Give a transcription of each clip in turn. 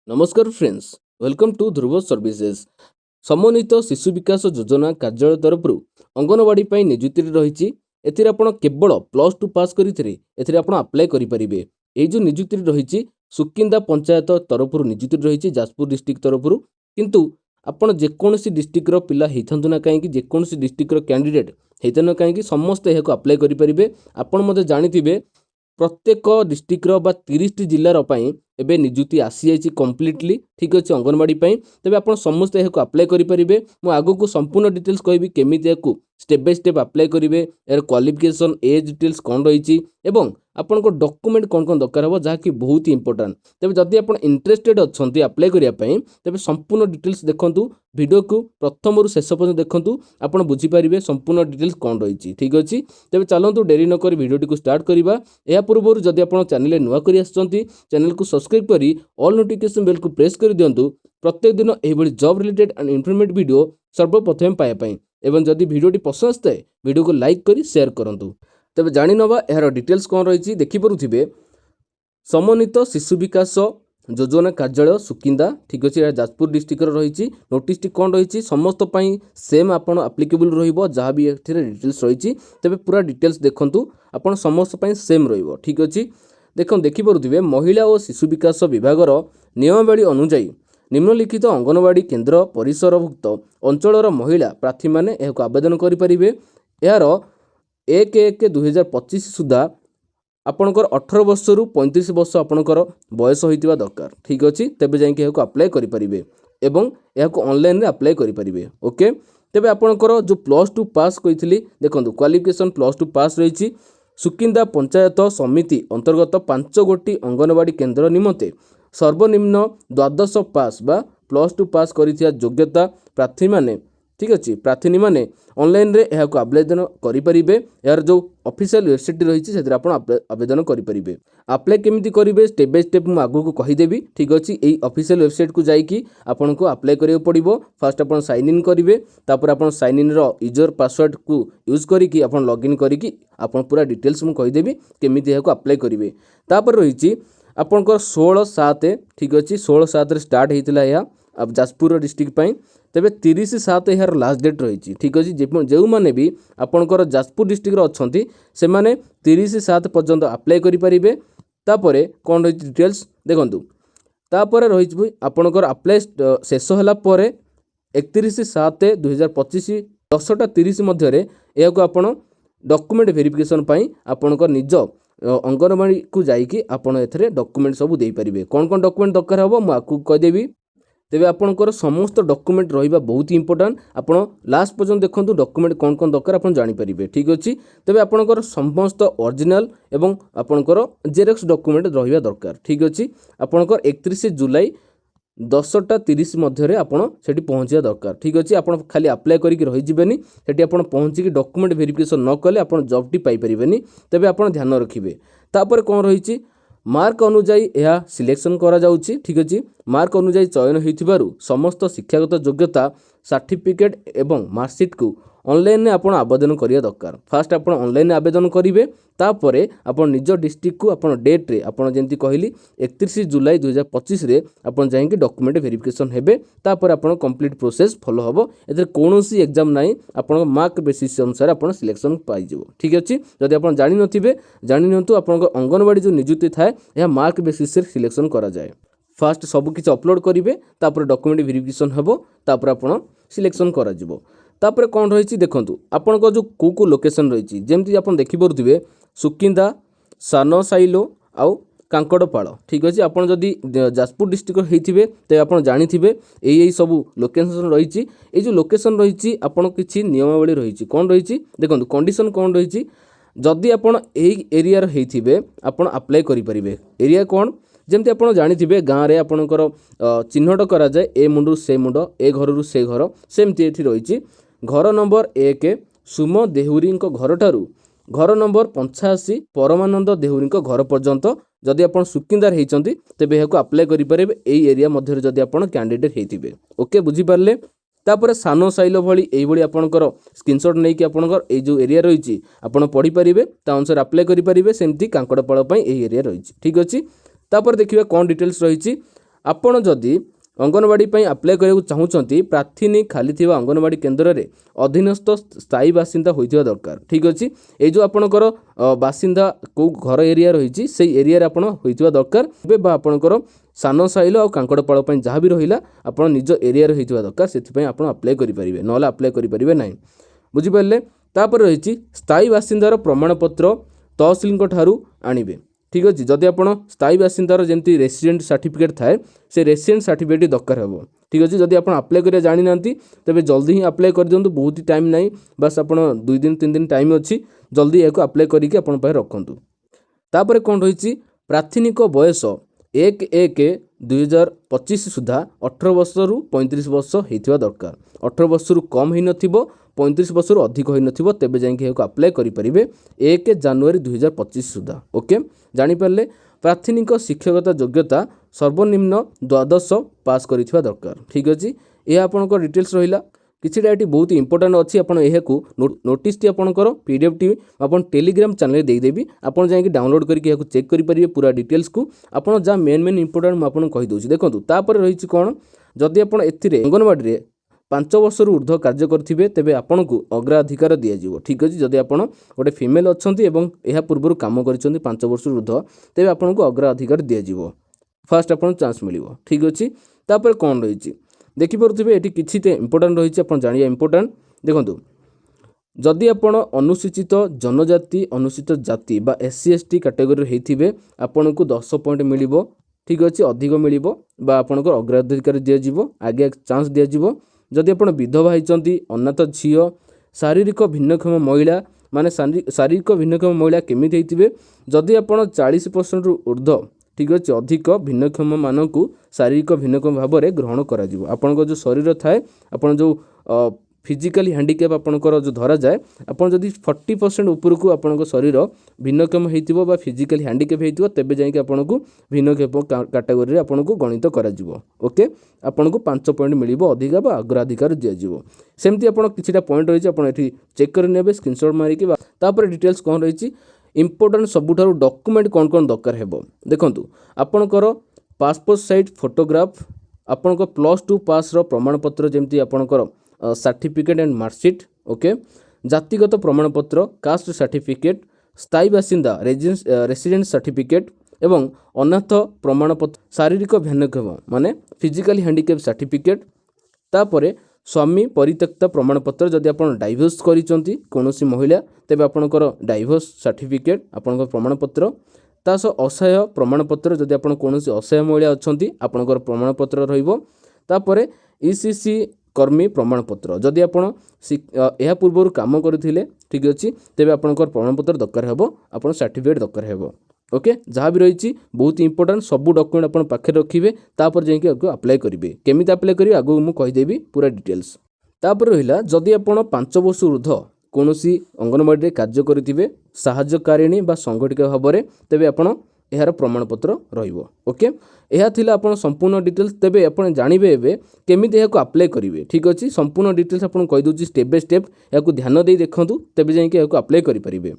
नमस्कार friends, welcome to Dhruv services. समन्वित शिशु विकास योजना कार्यालय तरफ अंगनवाड़ी पर निजुक्ति रही। एथिरे आपण केवल +2 पास करिथिरे एथिरे आपण अप्लाई करि परिबे। एई जो निजुक्ति रही सुकिंदा पंचायत तरफ निजुक्ति रही जाजपुर डिस्ट्रिक्ट तरफ। किंतु आपण जेकोसी डिस्ट्रिक्ट रो पिला हेथंतु ना कहीं जेकोसी डिस्ट्रिक्ट रो कैंडिडेट हेतु ना कहीं समस्त यह अप्लाई करि परिबे। आपण मते जानिथिबे प्रत्येक डिस्ट्रिक्टर बा 30 जिलार एबे निजुक्ति आसी जाइए कम्प्लीटली। ठीक अच्छे अंगनवाड़ी तेज आप समस्त यह अप्लाई करेंगे। मुझे आग को संपूर्ण डिटेल्स कहबी केमी स्टेप बाय स्टेप अप्लाई करेंगे, यार क्वालिफिकेशन एज डिटेल्स कौन रही आपन को डॉक्यूमेंट कौन कौन दरकार हो जहाँकि बहुत ही इंपोर्टेंट। तेज जदि आप इंटरेस्टेड अच्छा अप्लाई करने तेज संपूर्ण डिटेल्स देखूँ, वीडियो को प्रथम शेष पर्यटन देखूँ, आपड़ बुझीपारे संपूर्ण डिटेल्स कौन रही। ठीक अच्छे तेज चलतु डेरी नक भिडियोटी को स्टार्ट करवा। या पूर्व जदि आप चैनल नुआ कर चैनल को सब्सक्राइब करी ऑल नोटिफिकेशन बेल को प्रेस कर दिंतु प्रत्येक दिन यह job related and informative video सर्वप्रथम पाइबापी। एवं जदि भिडियोटी पसंद आए वीडियो को लाइक करी शेयर करूँ। तेज जानी नवा यार डिटेल्स कौन रही देखिपे। समन्वित शिशु विकास योजना कार्यालय सुकिंदा। ठीक अच्छे जाजपुर डिस्ट्रिक्ट रही नोटिस कौन रही समस्त सेम आप आप्लिकेबल रहा भी डिटेल्स रही। तेज पूरा डिटेल्स देखूँ आप समस्त सेम रही। ठीक अच्छे देखिपे महिला और शिशु विकास विभाग नियमावली अनुजाई निम्नलिखित अंगनवाड़ी केन्द्र परिसरभुक्त अंचल महिला प्रार्थी मैंने यह आवेदन करेंगे। यार 1/1/2025 सुधा आपणकर 18 वर्ष रु 35 वर्ष आपणकर बयस होइतिबा दरकार। ठीक अच्छे तेज जाइए यह अप्लाई करेंगे एवं यह ऑनलाइन अप्लाई करेंगे। ओके तेज आपणकर जो +2 पास कही देखो क्वालिफिकेशन +2 पास रही। सुकिंदा पंचायत समिति अंतर्गत 5 गोटी अंगनवाड़ी केन्द्र निमंते सर्वनिम्न द्वादश पास बा +2 पास करिथिया योग्यता प्रार्थी माने। ठीक अच्छे प्रार्थी मैंने ऑनलाइन रे यह आवेदन करेंगे। यार जो ऑफिशियल वेबसाइट रही है आवेदन करेंगे। अप्लाई केमिति करेंगे स्टेप बाय स्टेप मुझे आगू को कहीदेवी। ठीक अच्छे यही ऑफिशियल वेबसाइट को जाकि आपन को अप्लाई करियो पड़िबो। फास्ट आप साइन इन करेंगे, तापर आप साइन इन रो यूजर पासवर्ड को यूज करिकी आप लॉगिन करिकी आप पूरा डिटेल्स मुझे कहीदेवी केमिति यह अप्लाई करेंगे। तापर रही आपंकर 16/7। ठीक अच्छे 16/7 स्टार्ट होता है अब जाजपुर डिस्ट्रिक्ट तेज 30/7 यार लास्ट डेट रही। ठीक अच्छे जो मैंने भी आपंकर जाजपुर डिस्ट्रिक्ट अच्छा से मैंने 30/7 पर्यंत अप्लाई करेंगे। तापर कौन रही डिटेल्स देखूँ तापर रही आपंकर अप्लाई शेष होगापर 31/7/2025 10:30 मध्य यह आप डॉक्यूमेंट वेरिफिकेशन आपंकर निज अंगनवाड़ी को जाइए आपड़ ए डॉक्यूमेंट सब दे पारे। कौन कौन डॉक्यूमेंट दरकार हो मुझे कहीदेवी। तेज आपंकर समस्त डॉक्यूमेंट रहा बहुत ही इंपोर्टेंट। आप लास्ट पर्यंत देखो डॉक्यूमेंट कौन कौन दरकार आप जानीपारे। ठीक अच्छे तेज आपंकर समस्त ओरिजिनल एवं आपंकर जेरक्स डॉक्यूमेंट रहा दरकार। ठीक अच्छे आपंकर 31 जुलाई 10:30 मध्य आपड़ से पहुँचा दरकार। ठीक अच्छे आप खाली अप्लाई करके रहीजिबेनी सेठी आप पहुँचिकी डॉक्यूमेंट वेरिफिकेशन न कले आप जॉब टी पाइपरिबेनी। तेज आप ध्यान रखिए। तापर कौन रही मार्क अनुजाई यह सिलेक्शन करा जाउची। ठीक अच्छे मार्क अनुजाई चयन होइथिबारु समस्त शिक्षागत योग्यता सर्टिफिकेट एवं मार्कशीट को ऑनलाइन आप आवेदन करिया दरकार। फास्ट आप ऑनलाइन आवेदन करेंगे। तापर आप निज डिस्ट्रिक्ट को आप डेट रे आप जमी कहली 31 जुलाई 2025 रे आप जाइए डॉक्यूमेंट वेरिफिकेशन हेबे। तापर आप कंप्लीट प्रोसेस फॉलो हम ए कौन एग्जाम ना आप मार्क बेसिस अनुसार आप सिलेक्शन पाइब। ठीक अच्छे जदि आप जानी नथिबे जानी नियंतु आप अंगनवाड़ी जो निजुक्ति थाए यह मार्क बेसिस सिलेक्शन करा जाए। फास्ट सबकि अपलोड करेंगे तापर डॉक्यूमेंट वेरिफिकेशन हेबो तापर आप सिलेक्शन करा जिवो। तापर कौन रही देखूँ आपण जो को लोकेशन रही जमी आप देखिपे सुकिंदा सान साइलो आउ कांकड़पाड़। ठीक अच्छे आप जदि जाजपुर डिस्ट्रिक्ट होते तेज आप जाथे यही सब लोकेशन रही। ये जो लोकेशन रही आपड़ किसी नियमावली रही कौन रही देखो कंडीशन कौन रही जदि आप एरिया होते आप अप्लाई करेंगे। एरिया कौन जमती आप जाथे गाँव में आपणकर चिन्हट कराए ए मुंडू से मुंड ए घर से घर सेमती ये रही। घर नंबर 1 सुम देहुरी घर ठारू घर नंबर 85 परमानंद देहुरी घर पर्यंत जदि आप सुकिंदार होती तेज यह अप्लाई करेंगे। यही एरिया मध्य जदि आप कैंडिडेट होते ओके बुझीपारे। तापर सान साइल भली यही आपंकर स्क्रीनशॉट नहीं कि आपंकर ये जो एरिया रही आप पढ़ी पारे अनुसार अप्लाई करेंगे। सेमती कांकड़पाड़ यही एरिया रही। ठीक अच्छे तापर देखिए कौन डिटेल्स रही ଆପଣ ଯଦି अंगनवाड़ी आप्लाय करने चाहूँगी प्रार्थी खाली थिबा अंगनवाड़ी केन्द्र में अधीनस्थ स्थायी बासिंदा होइथिबा दरकार। ठीक अच्छे ये जो आपणकर बासिंदा को घर एरिया रही से एरिया आपण होइथिबा दरकार बा आपणकर सान साइल और कांकड़पाड़ जहाँ भी रहा आप निज एरिया होइथिबा दरकार से आप अप्लाई करेंगे ना अप्लाई करेंगे ना बुझिपारे। तापर रही स्थायी बासिंदार प्रमाणपत्र तहसिल ठारू आणिबे। ठीक अच्छे जदि आप स्थायी बासिंदार जमी रेसिडेंट सर्टिफिकेट थाए से रेसिडेंट सर्टिफिकेट दरकार हे। ठीक अच्छे जदि आप अप्लाई करें जानी ना तेज जल्दी ही अप्लाई कर दिंतु बहुत ही टाइम ना बस आप 2 दिन 3 दिन टाइम अच्छी जल्दी या अप्लाई करके रखु। तापर कौन रही प्रार्थनिक बयस 1/1/2025 सुधा 18 वर्ष रु 35 वर्ष होता दरकार। 18 वर्ष रु कम हो न 35 वर्ष रु अधिक हो न तेज जाइए अप्लाई करेंगे 1 जनवरी 2025 सुधा। ओके जानीपारे प्रार्थनिक शिक्षकता योग्यता सर्वनिम्न द्वादश पास करिथिबा दरकार। ठीक अच्छे यह आपंकर डिटेल्स रहा किसी ये बहुत इंपोर्टाट अच्छी आपको नोटिस टी आपंकर पीडीएफ टी आप टेलीग्राम चैनल देदेवी आप जाकि डाउनलोड करके चेक करेंगे पूरा डिटेल्स को आपड़ जहाँ मेन इंपोर्टाट मुझे कहीदे। देखो तापर रही कौन जदि आप अंगनवाड़ी 5 वर्ष ऊर्ध्व कार्य करेंगे तेज आपन को अग्राधिकार दिज्व। ठीक अच्छे जदि आप गोटे फिमेल अच्छा यह पूर्व कम कर 5 वर्ष ऊर्ध्व तेज आपन को अग्राधिकार दिज्व फास्ट आप चांस मिल। ठीक अच्छे तापर कौन रही देखिपे ये किसी इंपोर्टाट रही है जाना इंपोर्टाट। देखो जदि आप अनुसूचित जनजाति अनुसूचित जाति बा SC ST कैटेगरी होते आपन को 10 पॉइंट मिल। ठीक अच्छे अधिक मिल आपंकर अग्राधिकार दिज्व आगे चांस दिज्व। जदि आप विधवा होती अनाथ झी शारीरिक भिन्नक्षम महिला माने शारीरिक भिन्नक्षम महिला केमिति होइथिबे जदि आप 40% रु ऊर्ध्व ठीक अच्छे अधिक भिन्नक्षम मानक शारीरिक भिन्नक्षम भाव में ग्रहण करा आपन जो शरीर थाए आपन जो फिजिकली हैंडिकैप आपंकर जो धरा जाए आप जदि 40% ऊपर को आपन शरीर भिन्नक्षम होइथिबो बा फिजिकली हैंडिकैप होइथिबो तेबे जाइए आपन को भिन्नक्षेप कैटेगरी आपन को गणित करा ओके आपन को 5 पॉइंट मिल अधिक बा अग्राधिकार दिज्व। सेमती आप किसी पॉइंट रही है चेक कर स्क्रीनशॉट मारिकी तापर डिटेल्स कौन रही इंपोर्टेंट सबुठारु डॉक्यूमेंट कौन कौन दरकार है। देखंतु आपनकर पासपोर्ट साइज फोटोग्राफ आपनकर +2 पास रो प्रमाणपत्र जमती आपनकर सर्टिफिकेट एंड मार्कशीट ओके जातिगत प्रमाणपत्र कास्ट सर्टिफिकेट स्थायी बासिंदा रेसिडेंट सर्टिफिकेट एवं अनाथ प्रमाणपत्र शारीरिक भिन्नक्षम माने फिजिकली हैंडिकैप सर्टिफिकेट तापरे स्वामी परित्यक्ता प्रमाणपत्र जदि आप डाइवोर्स करिसंती कोनोसी महिला तेबे आपनकर डाइवोर्स सर्टिफिकेट आपनकर प्रमाणपत्र तास असहाय प्रमाणपत्र जदि आप कोनोसी असहाय महिला अछंती आपनकर प्रमाणपत्र रहिबो। तापरे ECC कर्मी प्रमाणपत्र जदि आप यह पूर्व काम करथिले ठीक अच्छे तेबे आपनकर प्रमाणपत्र दरकार हेबो आपन सर्टिफिकेट दरकार हेबो। ओके जहाँ भी रही बहुत इंपोर्टेंट सबू डॉक्यूमेंट अपन पाखे रखिए तापर जाइए अप्लाई करेंगे केमी अप्लाई करेंगे आगू मुझे कहीदेवी पूरा डिटेल्स। तापर रहा जदि आप 5 वर्ष ऊर्ध्व कौन अंगनवाड़ी कार्य करेंगे साहाय्यकारिणी बा संगठित भाव में तेबे आप यार प्रमाणपत्र रहिबो। ओके यह थिला आपण संपूर्ण डिटेल्स तेबे आपण जानिबे एबे केमिति याको अप्लाई करिवे। ठीक अछि संपूर्ण डिटेल्स आपण कहि दोची स्टेप बाय स्टेप याको ध्यान देई देखंतु तेबे जाई के याको अप्लाई करि परिबे।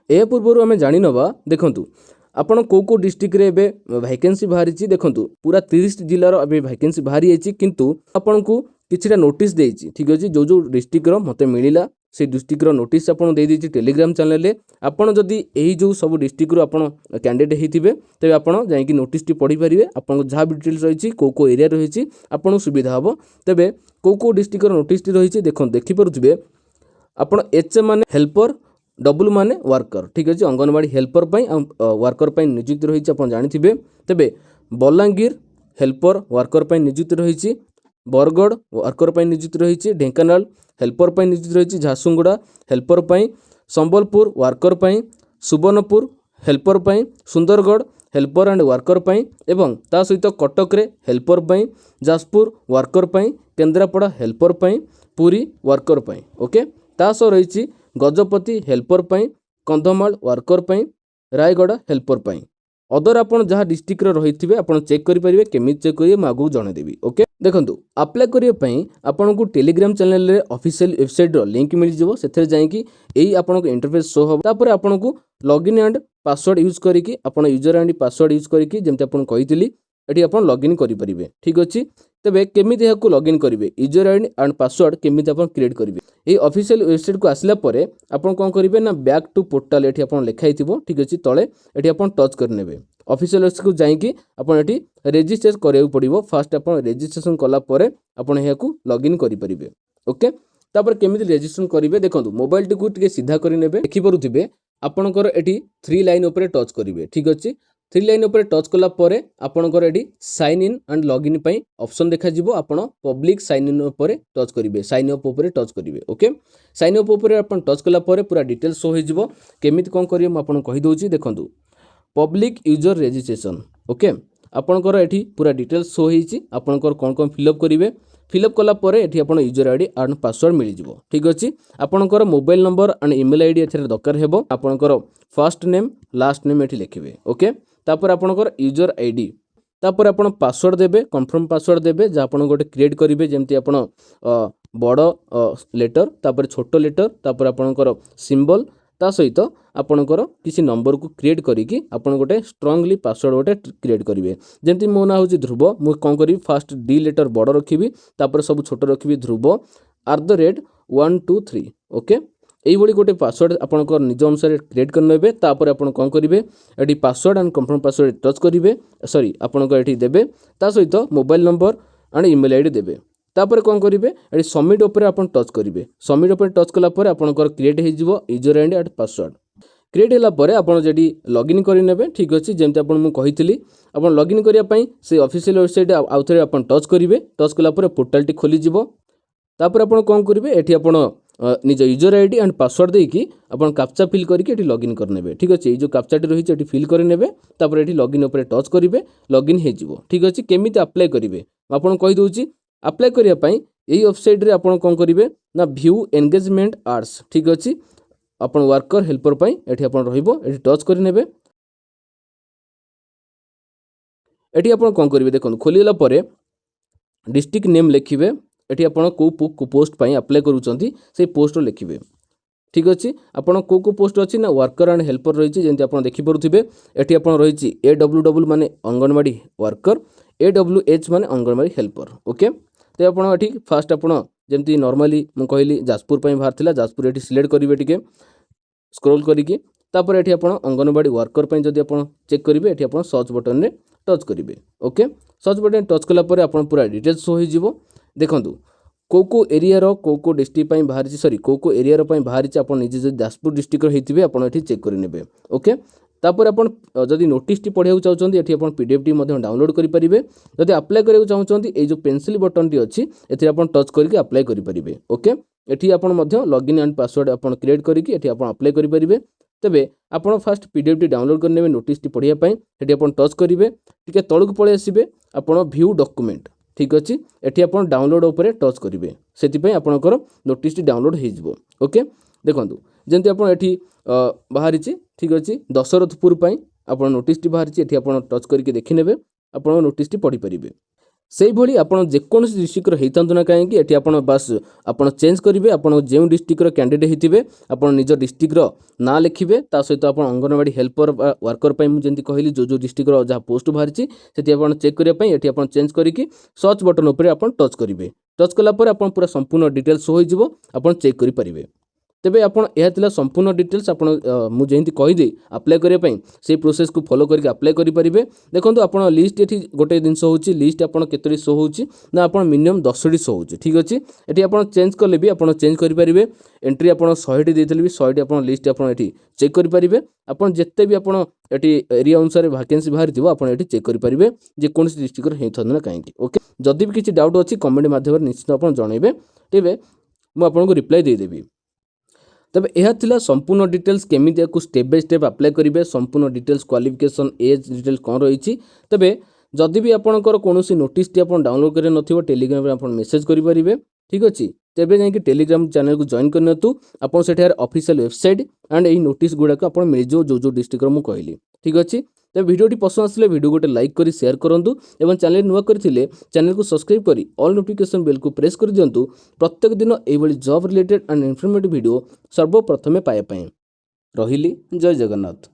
ए पूर्वरु हमें जानि नबा देखंतु आपण को डिस्ट्रिक्ट रे एबे वैकेंसी बाहरी छि देखंतु पूरा 30 जिल्ला रो एबे वैकेंसी बाहरी आइछि किंतु आपण को किछिटा नोटिस देइछि। ठीक अछि जो डिस्ट्रिक्ट रो मते मिलिला से डिस्ट्रिक्ट नोटिस आपन दे दीजिए टेलीग्राम चैनल रे आपन जदि यही जो सब डिस्ट्रिक्ट आपन कैंडिडेट होइथिबे तबे आपन जाई कि नोटिस टी पढ़ी परिबे आपन जहाँ भी डिटेल्स रही को एरिया रही आपन सुविधा हम तेबे को डिस्ट्रिक्ट नोटिस टी रही देखि परुथिबे आपन एच माने हेल्पर डबल माने वर्कर। ठीक अच्छे अंगनवाड़ी हेल्पर वर्कर नियुक्ति रही आप जानिथिबे तेबे बलांगीर हेल्पर वर्कर नियुक्ति रही बरगढ़ वर्कर नियुक्ति रही ढेंकानाल हेल्पर नियुक्ति रही Jharsuguda helper Sambalpur worker Subarnapur helper Sundargarh helper and worker एवं ता सहित कटक रे helper Jajpur worker Kendrapara helper Puri worker okay ता सह रही Gajapati helper Kandhamal worker Rayagada helper other आपन जहाँ डिस्ट्रिक्ट रही आपन चेक करेंगे केमी चेक करेंगे मैं आगू जनदेवी। ओके देखो अप्लाई करने आपन को टेलीग्राम चैनल रे ऑफिशियल वेबसाइट रो लिंक मिल जिवो सेथे जाईकी एई आपन को इंटरफेस शो हो तापर आपन को लॉगिन एंड पासवर्ड यूज करिकी आपन यूजर एंड पासवर्ड यूज करिकी जेमते आपन कहितली एटी आपण लॉगिन करि परिबे ठीक अछि। तबे केमिति याकू लॉगिन करिवे यूजर आईडी एंड पासवर्ड केमिति आपण क्रिएट करिवे ए ऑफिशियल वेबसाइट को आसिला परे आपण कोन करिवे ना बैक टू पोर्टल एठी आपण लेखाई थिबो ठीक अछि। तळे एठी आपण टच कर नेबे ऑफिशियल वेबसाइट को जाईकी आपण एठी रजिस्टर करियो पड़िबो। फास्ट आपण रजिस्ट्रेशन कला परे आपण याकू लॉगिन करि परिबे ओके। तापर केमिति रजिस्ट्रेशन करिवे देखंतु मोबाइल टी को टिके सीधा करि नेबे देखि परुथिबे आपणकर एठी 3 लाइन ऊपर टच करिवे ठीक अछि। 3 लाइन ऊपर टच कला परे आपणकर एठी साइन इन एंड लॉगिन पई ऑप्शन देखा जिवो आपण पब्लिक साइन इन ऊपर टच करिवे साइन अप ऊपर टच करिवे ओके। साइन अप ऊपर आपण टच कला परे पूरा डिटेल्स शो होई जिवो केमिति कोन करिवे म आपण कहि दोछि देखंतु पब्लिक यूजर रजिस्ट्रेशन ओके। आपणकर एठी पूरा डिटेल्स शो होईछि आपणकर कोन कोन फिलअप करिवे फिलअप कला परे एठी आपण यूजर आईडी एंड पासवर्ड मिलि जिवो ठीक अछि। आपणकर mobile number and email ID एथरे दरकार हेबो आपणकर फर्स्ट नेम लास्ट नेम एठी लिखिवे ओके। तापर आपणकर यूजर आईडी तापर आपण पासवर्ड देबे कंफर्म पासवर्ड देबे जे आपण गोटे क्रिएट करिवे जेमति आपण बड़ लेटर तापर छोटो लेटर तापर आपणकर सिंबल ता सहित आपणकर किसी नंबर को क्रिएट करिकी आपण गोटे स्ट्रांगली पासवर्ड गोटे क्रिएट करिवे जेमति मो ना होची ध्रुव मु कोन करी फास्ट डी लेटर बड़ रखिबी तापर सब छोटो रखिबी ध्रुव @123 ओके। एई बडी गोटे पासवर्ड आपणकर निज अनुसार क्रिएट कर नेबे तापर आपण कोन करिवे ID password and confirm password touch करिवे सॉरी आपणकर एठी देबे ता सहित mobile number and email ID देबे तापर कोन करिवे एडी सबमिट ऊपर आपण टच करिवे सबमिट ऊपर टच कला परे आपणकर क्रिएट हे जिवो user ID and password create होला परे आपण जेडी लॉगिन करि नेबे ठीक अछि। जेमति आपण मु कहितली आपण लॉगिन करिया पई से ऑफिशियल वेबसाइट आउथरे आपण टच करिवे टच कला परे पोर्टल टी खोली जिवो तापर आपण कोन करिवे एठी आपण निज यूजर आईडी एंड पासवर्ड देकी आपण कैप्चा फिल करके एठी लॉगिन कर नेबे ठीक अछि। ए जो कैप्चा टी रही एठी फिल कर नेबे तापर एठी लॉगिन ऊपर टच करिवे लॉगिन हे जिवो ठीक अछि। केमिति अप्लाई करिवे आपण कहि दोछि अप्लाई करिया पई एई वेबसाइट रे आपण कोन करिवे ना व्यू एंगेजमेंट आर्ट्स ठीक अछि। आपण वर्कर हेल्पर पई एठी आपण रहिबो एठी टच करि नेबे एठी आपण कोन करिवे देखन खोलिला परे डिस्ट्रिक्ट नेम लिखिबे एठी आपण को पोस्ट पई अप्लाई करूचंती से पोस्ट लिखिबे ठीक अछि। आपण को पोस्ट अछि ना वर्कर एंड हेल्पर रहिछि जेंति आपण देखि परुथिबे एठी आपण रहिछि AWW माने अंगनवाड़ी वर्कर AWH माने अंगनवाड़ी हेल्पर ओके। ते आपण एठी फास्ट आपण जेंति नॉर्मली मु कहली जाजपुर पई बाहर थिला जाजपुर एठी सिलेक्ट करिवे टिके स्क्रॉल करिके तापर एठी आपण अंगनवाड़ी वर्कर पई जदि आपण चेक करिवे एठी आपण सर्च बटन रे टच करिवे ओके। सर्च बटन टच कला परे आपण पूरा डिटेल्स शो होई जिवो देखंतु को एरिया रो को डिस्ट्रिक्ट पई बाहर छि सॉरी को एरिया रो पई बाहर छि आपण निजे जदि जाजपुर डिस्ट्रिक्ट रो हेतिबे आपण एठी चेक करि नेबे ओके। तापर आपण जदि नोटिस टी पढिया चाहउचंती एठी आपण पीडीएफ टी मध्ये डाउनलोड करि परिबे जदि अप्लाई करिया चाहउचंती ए जो पेंसिल बटन टी अछि एथि आपण टच करके अप्लाई करि परिबे ओके। एठी आपण मध्ये लॉगिन एंड पासवर्ड आपण क्रिएट करिकि एठी आपण अप्लाई करि परिबे। तबे आपण फास्ट पीडीएफ टी डाउनलोड कर नेबे नोटिस टी पढिया पई एठी आपण टच करिवे टिके तळक पळे आसीबे आपण व्यू डॉक्यूमेंट ठीक अछि। एठी आपण डाउनलोड ऊपर टच करिवे सेति पई आपणकर नोटिस टी डाउनलोड हे जिवो ओके। देखंतु जेंति आपण एठी बाहर छि ठीक अछि दशरथपुर पई आपण नोटिस टी बाहर छि एठी आपण टच करके देखि नेबे आपण नोटिस टी पढि परिबे। सेही भली आपण जे कोनसी डिस्ट्रिक्ट रो हेतंतु ना काहेकि एठी आपण बस आपण चेंज करिवे आपण जे डिस्ट्रिक्ट रो कैंडिडेट हेतिबे आपण निज डिस्ट्रिक्ट रो ना लिखिबे ता सहित आपण अंगनवाड़ी हेल्पर वर्कर पई मु जेंति कहली जो डिस्ट्रिक्ट रो जहा पोस्ट बाहर छि सेति आपण चेक करिया पई एठी आपण चेंज करिकि सर्च बटन ऊपर आपण टच करिवे टच कला पर आपण पूरा संपूर्ण डिटेल्स होई जिवो आपण चेक करि परिबे। तेबे आपण एहा तिला संपूर्ण डिटेल्स आपण मु जेंति कहि दे अप्लाई करिया पई से प्रोसेस को फॉलो करके अप्लाई करि परिबे। देखंतु आपण लिस्ट एठी गोटे दिनस होउची लिस्ट आपण केतरी शो होउची ना आपण मिनिमम 10 टी शो होउची ठीक अछि। एठी आपण चेंज करले भी आपण चेंज करि परिबे एंट्री आपण 100 टी देथिले भी 100 टी आपण लिस्ट आपण एठी चेक करि परिबे। आपण जत्ते भी आपण एठी एरिया अनुसार वैकेंसी बाहर दिबो आपण एठी चेक करि परिबे जे कोनसी डिस्ट्रिक्ट रो हेथन ना काहेकि ओके। जदि भी किछि डाउट अछि कमेंट माध्यम निश्चित आपण जणाइबे तेबे मु आपन को रिप्लाई दे देबी। तबे यह थिला संपूर्ण डिटेल्स केमिति को स्टेप बाय स्टेप अप्लाई करिवे संपूर्ण डिटेल्स क्वालिफिकेशन एज डिटेल कोन रहिछि। तबे जदि भी आपनकर कोनोसी नोटिस टी आपण डाउनलोड करे नथिबो टेलीग्राम रे आपण मेसेज करि परिबे ठीक अछि। तेबे जाय कि टेलीग्राम चैनल को जॉइन करनतु आपण सेठार ऑफिशियल वेबसाइट एंड एई नोटिस गुडा को आपण मिल जो डिस्ट्रिक्ट रो मु कहली ठीक अछि। तो वीडियो टी पसंद आसले वीडियो गोटे लाइक करी शेयर करंतु एवं चैनल नुआ करथिले चैनल को सब्सक्राइब करी ऑल नोटिफिकेशन बेल को प्रेस कर दियंतु प्रत्येक दिन एई भली job related and informative video सर्वप्रथमे पाए पय। रहिली जय जगन्नाथ।